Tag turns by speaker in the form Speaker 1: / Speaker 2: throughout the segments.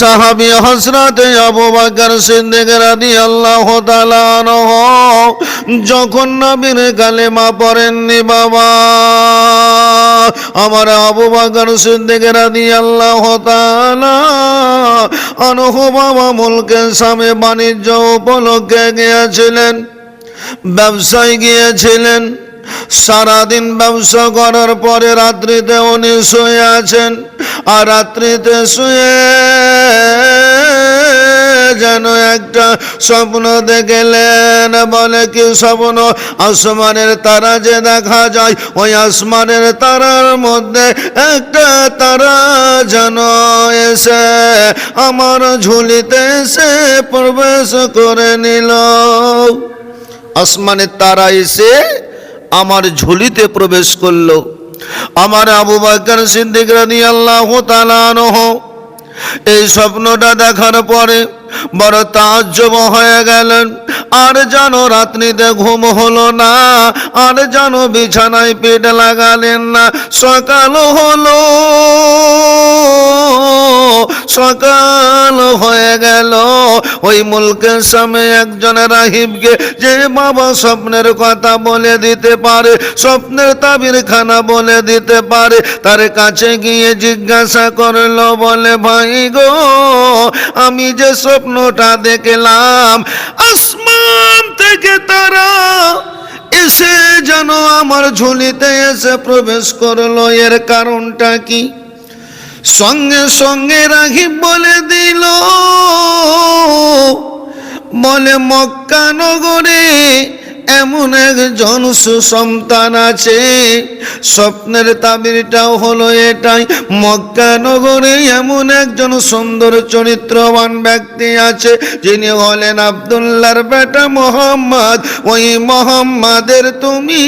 Speaker 1: সাহাবী হযরত আবু বকর সিদ্দিক রাদিয়াল্লাহু তাআলা আনহু যখন নবীর কালেমা পড়েননি বাবা, আমার আবু বকর সিদ্দিক রাদিয়াল্লাহু তাআলা আনহু বাবা মুলকে সামে বাণিজ্য উপলক্ষে গিয়েছিলেন, ব্যবসায় গিয়েছিলেন। সারাদিন ব্যবসা করার পরে রাত্রিতে উনি শুয়ে আছেন, আর রাত্রিতে শুয়ে যেন একটা স্বপ্ন দেখলেন। বলে কি স্বপ্ন? আসমানের তারা যে দেখা যায়, ওই আসমানের তারার মধ্যে একটা তারা যেন এসে আমার ঝুলিতে এসে প্রবেশ করে নিল। আসমানের তারা এসে আমার ঝুলিতে প্রবেশ করলো। আমার আবু বকর সিদ্দিক রাদিয়াল্লাহু তাআলা আনহু এই স্বপ্নটা দেখার পরে বড় তাজ্জব হয়ে গেলেন। আর যেন রাত্রিতে ঘুম হলো না, আর যেন বিছানায় পেট লাগালেন না। সকাল হলো, সকাল হয়ে গেল। ওই মুলকের সামনে একজন রাহিবকে, যে বাবা স্বপ্নের কথা বলে দিতে পারে, স্বপ্নের তাবির খানা বলে দিতে পারে, তার কাছে গিয়ে জিজ্ঞাসা করলো। বলে ভাই গো, আমি যে স্বপ্নটা দেখলাম, আসমান থেকে তারা এসে যেন আমার ঝুলিতে এসে প্রবেশ করলো, এর কারণটা কি? সঙ্গে সঙ্গে রাহিব বলে দিল, বলে মক্কা নগরে এমন একজন সুসন্তান আছে। স্বপ্নের তাবিরটাও হলো এটাই, মক্কা নগরে এমন একজন সুন্দর চরিত্রবান ব্যক্তি আছে, যিনি হলেন আব্দুল্লাহর বেটা মোহাম্মদ। ওই মোহাম্মদের তুমি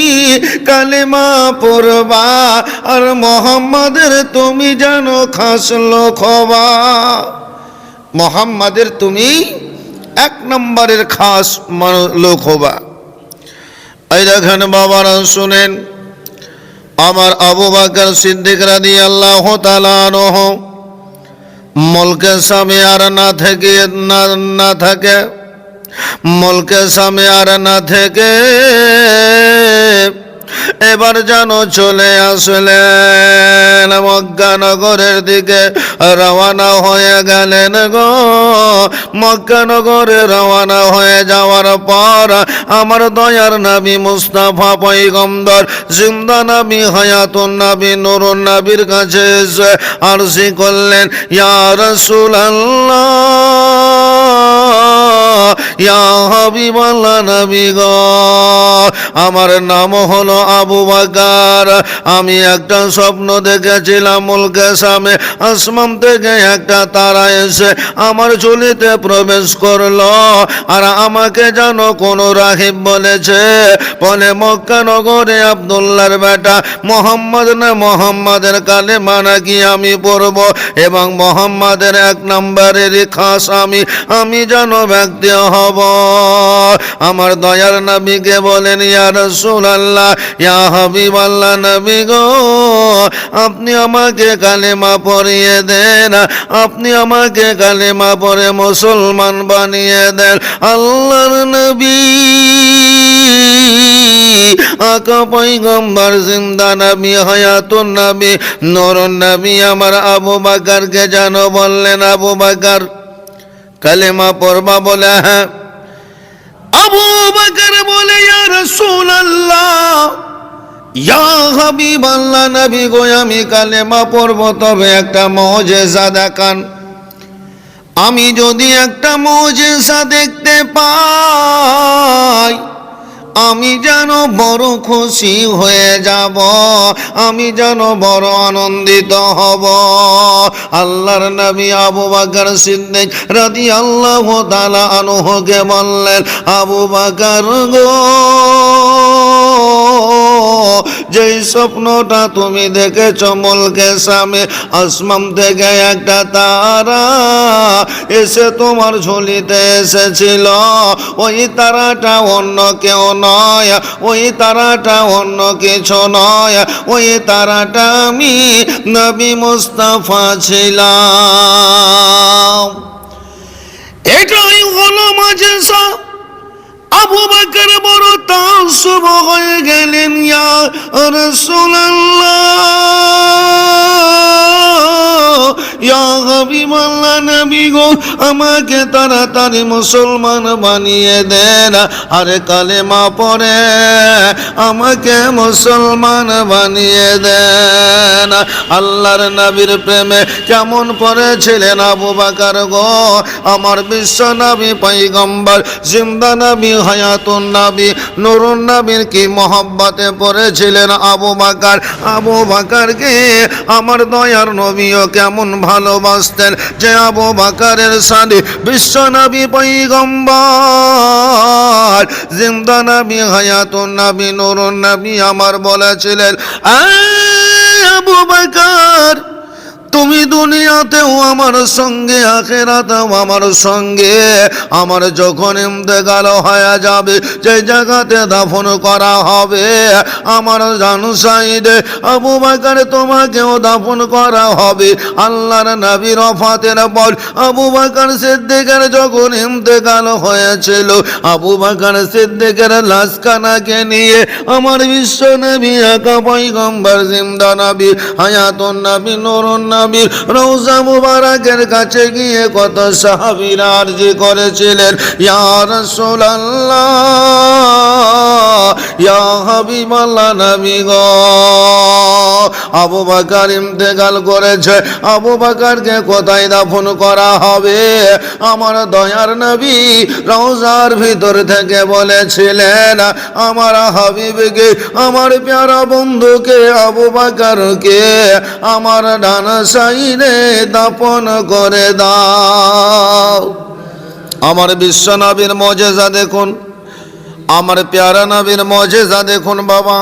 Speaker 1: কালেমা পড়বা, আর মোহাম্মদের তুমি যেন খাস লোক হবা। মোহাম্মদের তুমি 1 নম্বরের খাস লোক হবা। এই দেখেন বাবারা, শুনেন, আমার আবু বকর সিদ্দিক রাদিয়াল্লাহু তাআলা আনহু মুলকে স্বামী আর না থাকে মুলকে স্বামী আর না থেকে এবার যেন চলে আসলেন মক্কা নগরের দিকে, রওনা হয়ে গেলেন গো। মক্কা নগরে রওনা হয়ে যাওয়ার পর আমার দয়ার নবী মুস্তাফা পয়গম্বর, জিন্দা নবী, হায়াতুন নবী, নূরুন নবীর কাছে এসে আরজি করলেন, ইয়া রাসূলুল্লাহ, ইয়া হাবিবাল্লাহ নবী গো, আমার নাম হলো আবু বকর। আমি একটা স্বপ্ন দেখেছিলাম, মুলকে সামনে আসমান থেকে একটা তারা এসে আমার ঝুলিতে প্রবেশ করলো, আর আমাকে যেন কোন রাহিব বলেছে, বলে মক্কা নগরে আব্দুল্লাহর বেটা মোহাম্মদ না, মোহাম্মদের কালেমা নাকি আমি পড়ব, এবং মোহাম্মদের 1 নম্বরের খাস আমি যেন ব্যক্তি হব। আমার দয়ার নবীকে বলেন, ইয়া রাসূলুল্লাহ, ইয়া হাবিবাল্লাহ নবী গো, আপনি আমাকে কালেমা পড়িয়ে দেন, আপনি আমাকে কালেমা পড়ে মুসলমান বানিয়ে দেন। আল্লাহর নবী, আকা পয়গম্বর, জিন্দা নবী, হায়াতুন নবী, নূরুন নবী আমার আবু বকরকে যেন বললেন, আবু বকর কালেমা পড়বা? বলে হ্যাঁ। আবু বকর বলে, ইয়া রাসূলুল্লাহ, ইয়া হাবিবাল্লাহ নবী গো, আমি কালেমা পড়ব, তবে একটা মুজিজা দেখান। আমি যদি একটা মুজিজা দেখতে পাই, আমি যেন বড় খুশি হয়ে যাব, আমি যেন বড় আনন্দিত হব। আল্লাহর নবী আবু বকর সিদ্দিক রাদিয়াল্লাহু তাআলা আনহুকে বললেন, আবু বকর গো, যেই স্বপ্নটা তুমি দেখেছ, মুলকে সামনে আসমান থেকে একটা তারা এসে তোমার ঝুলিতে এসেছিল, ওই তারাটা অন্য কেউ নয়, ওই তারাটা অন্য কিছু নয়, ওই তারাটা আমি নবী মুস্তাফা ছিলাম। আবু বকর বড় তাজ্জুব হয়ে গেলেন, ইয়া রাসূলুল্লাহ, ইয়া হাবিবাল্লাহ, নবী গো, আমাকে তাড়াতাড়ি মুসলমান বানিয়ে দেন, আরে কালেমা পড়ে আমাকে মুসলমান বানিয়ে দেন। আল্লাহর নবীর প্রেমে কেমন পড়েছিলেন আবু বকর গো, আমার বিশ্ব নবী পয়গম্বর জিন্দা নবী হায়াতুন নবী নূরুন নবীর কি মহব্বতে পড়েছিলেন আবু বকর। আবু বকরকে আমার দয়ার নবীও কেমন ভালোবাসতেন, যে আবু বকরের সাথে বিশ্ব নবী পয়গম্বর জিন্দা নবী হায়াতুন নবী নূরুন নবী আমার বলেছিলেন, আবু বকর, তুমি দুনিয়াতেও আমার সঙ্গে, আখিরাতেও আমার সঙ্গে। আমার যখন ইন্তেকাল হয়ে যাবে, যে জায়গাতে দাফন করা হবে, আমার জান সাইদে আবু বকর তোমাকেও দাফন করা হবে। আল্লাহর নবীর ওফাতের পর আবু বকর সিদ্দিকের যখন ইন্তেকাল হয়েছিল, আবু বকর সিদ্দিকের লাশখানাকে নিয়ে আমার বিশ্ব নবী একা পয়গম্বর জিন্দা নবী হায়াতুন নবী নূরুন নবীর রওজা মুবারকের কাছে গিয়ে কত সাহাবীরা আরজি করেছিলেন, ইয়া রাসূলুল্লাহ, ইয়া হাবিবাল্লাহ, নবী গো, আবু বকর ইন্তেকাল করেছে, আবু বকরকে কোথায় দাফন করা হবে? আমার দয়ার নবী রওজার ভিতর থেকে বলেছিলেন, আমার হাবিবকে, আমার প্যারা বন্ধুকে আবু বকরকে আমার ডান সাইডে দাফন করে দাও। আমার বিশ্ব নবীর মজেজা দেখুন, আমার প্যারা নবীর মজেজা দেখুন বাবা।